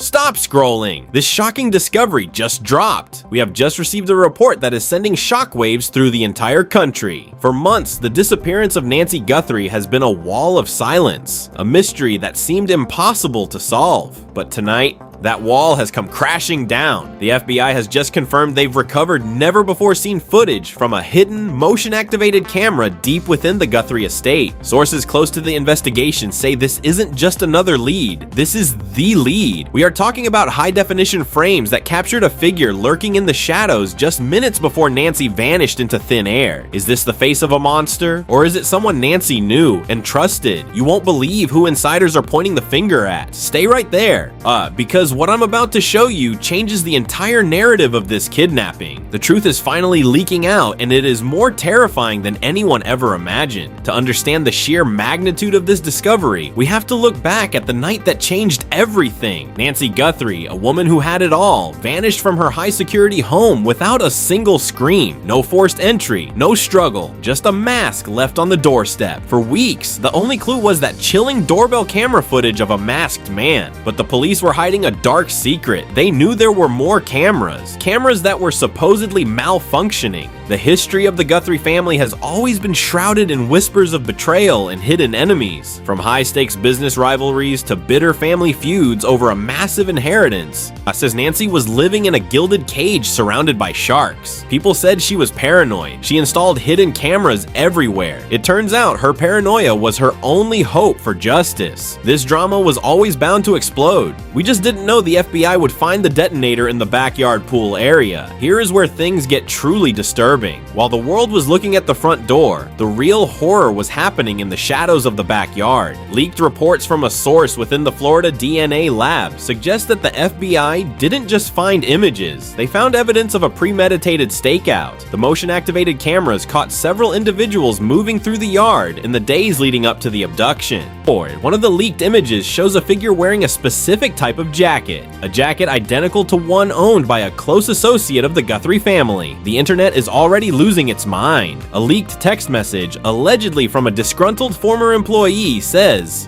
Stop scrolling! This shocking discovery just dropped. We have just received a report that is sending shockwaves through the entire country. For months, the disappearance of Nancy Guthrie has been a wall of silence, a mystery that seemed impossible to solve. But tonight, that wall has come crashing down. The FBI has just confirmed they've recovered never-before-seen footage from a hidden, motion-activated camera deep within the Guthrie estate. Sources close to the investigation say this isn't just another lead, this is the lead. We are talking about high-definition frames that captured a figure lurking in the shadows just minutes before Nancy vanished into thin air. Is this the face of a monster? Or is it someone Nancy knew and trusted? You won't believe who insiders are pointing the finger at. Stay right there, because what I'm about to show you changes the entire narrative of this kidnapping. The truth is finally leaking out, and it is more terrifying than anyone ever imagined. To understand the sheer magnitude of this discovery, we have to look back at the night that changed everything. Nancy Guthrie, a woman who had it all, vanished from her high-security home without a single scream. No forced entry, no struggle, just a mask left on the doorstep. For weeks, the only clue was that chilling doorbell camera footage of a masked man. But the police were hiding a dark secret. They knew there were more cameras that were supposedly malfunctioning. The history of the Guthrie family has always been shrouded in whispers of betrayal and hidden enemies, from high-stakes business rivalries to bitter family feuds over a massive inheritance. Says Nancy was living in a gilded cage surrounded by sharks. People said she was paranoid. She installed hidden cameras everywhere. It turns out her paranoia was her only hope for justice. This drama was always bound to explode. We just didn't know the FBI would find the detonator in the backyard pool area. Here is where things get truly disturbing. While the world was looking at the front door, the real horror was happening in the shadows of the backyard. Leaked reports from a source within the Florida DNA lab suggest that the FBI didn't just find images, they found evidence of a premeditated stakeout. The motion-activated cameras caught several individuals moving through the yard in the days leading up to the abduction. One of the leaked images shows a figure wearing a specific type of jacket, a jacket identical to one owned by a close associate of the Guthrie family. The internet is already losing its mind. A leaked text message, allegedly from a disgruntled former employee, says,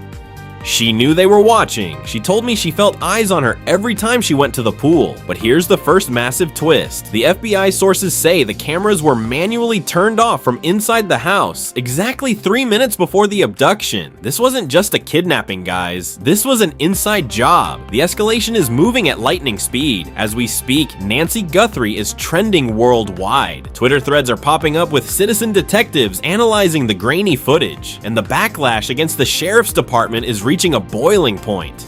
"She knew they were watching. She told me she felt eyes on her every time she went to the pool." But here's the first massive twist. The FBI sources say the cameras were manually turned off from inside the house exactly 3 minutes before the abduction. This wasn't just a kidnapping, guys. This was an inside job. The escalation is moving at lightning speed. As we speak, Nancy Guthrie is trending worldwide. Twitter threads are popping up with citizen detectives analyzing the grainy footage, and the backlash against the sheriff's department is reaching a boiling point.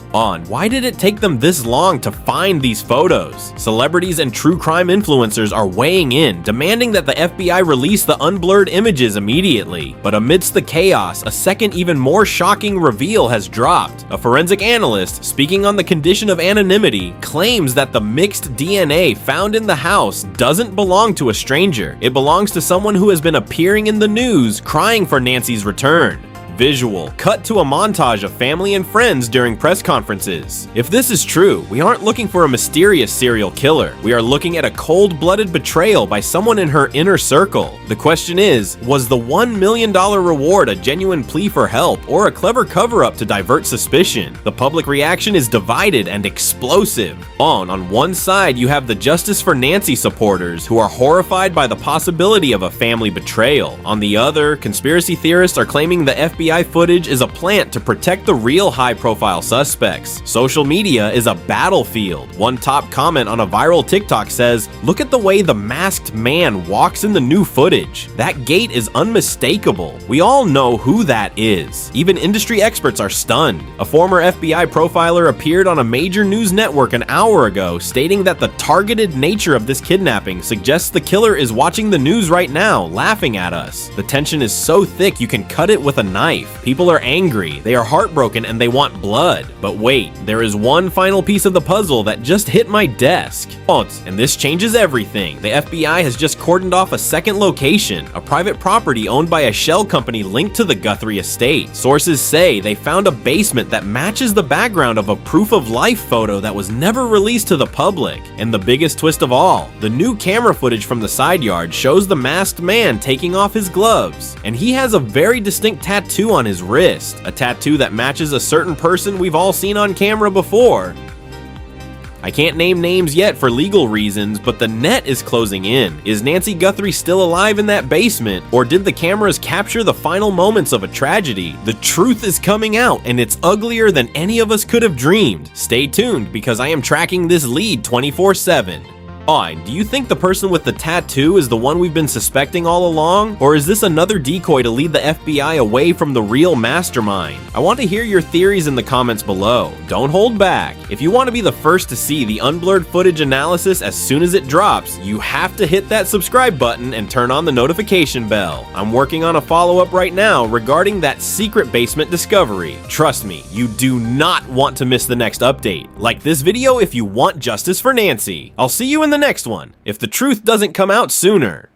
Why did it take them this long to find these photos? Celebrities and true crime influencers are weighing in, demanding that the FBI release the unblurred images immediately. But amidst the chaos, a second even more shocking reveal has dropped. A forensic analyst, speaking on the condition of anonymity, claims that the mixed DNA found in the house doesn't belong to a stranger. It belongs to someone who has been appearing in the news crying for Nancy's return. Visual. Cut to a montage of family and friends during press conferences. If this is true, we aren't looking for a mysterious serial killer. We are looking at a cold-blooded betrayal by someone in her inner circle. The question is, was the $1 million reward a genuine plea for help or a clever cover-up to divert suspicion? The public reaction is divided and explosive. On one side, you have the Justice for Nancy supporters who are horrified by the possibility of a family betrayal. On the other, conspiracy theorists are claiming the FBI footage is a plant to protect the real high-profile suspects. Social media is a battlefield. One top comment on a viral TikTok says, "Look at the way the masked man walks in the new footage. That gait is unmistakable." We all know who that is. Even industry experts are stunned. A former FBI profiler appeared on a major news network an hour ago, stating that the targeted nature of this kidnapping suggests the killer is watching the news right now, laughing at us. The tension is so thick you can cut it with a knife. People are angry, they are heartbroken, and they want blood. But wait, there is one final piece of the puzzle that just hit my desk. And this changes everything. The FBI has just cordoned off a second location, a private property owned by a shell company linked to the Guthrie estate. Sources say they found a basement that matches the background of a proof-of-life photo that was never released to the public. And the biggest twist of all, the new camera footage from the side yard shows the masked man taking off his gloves, and he has a very distinct tattoo on his wrist, a tattoo that matches a certain person we've all seen on camera before. I can't name names yet for legal reasons, but the net is closing in. Is Nancy Guthrie still alive in that basement, or did the cameras capture the final moments of a tragedy? The truth is coming out, and it's uglier than any of us could have dreamed. Stay tuned, because I am tracking this lead 24/7. Do you think the person with the tattoo is the one we've been suspecting all along? Or is this another decoy to lead the FBI away from the real mastermind? I want to hear your theories in the comments below. Don't hold back. If you want to be the first to see the unblurred footage analysis as soon as it drops, you have to hit that subscribe button and turn on the notification bell. I'm working on a follow-up right now regarding that secret basement discovery. Trust me, you do not want to miss the next update. Like this video if you want justice for Nancy. I'll see you in the next one, if the truth doesn't come out sooner.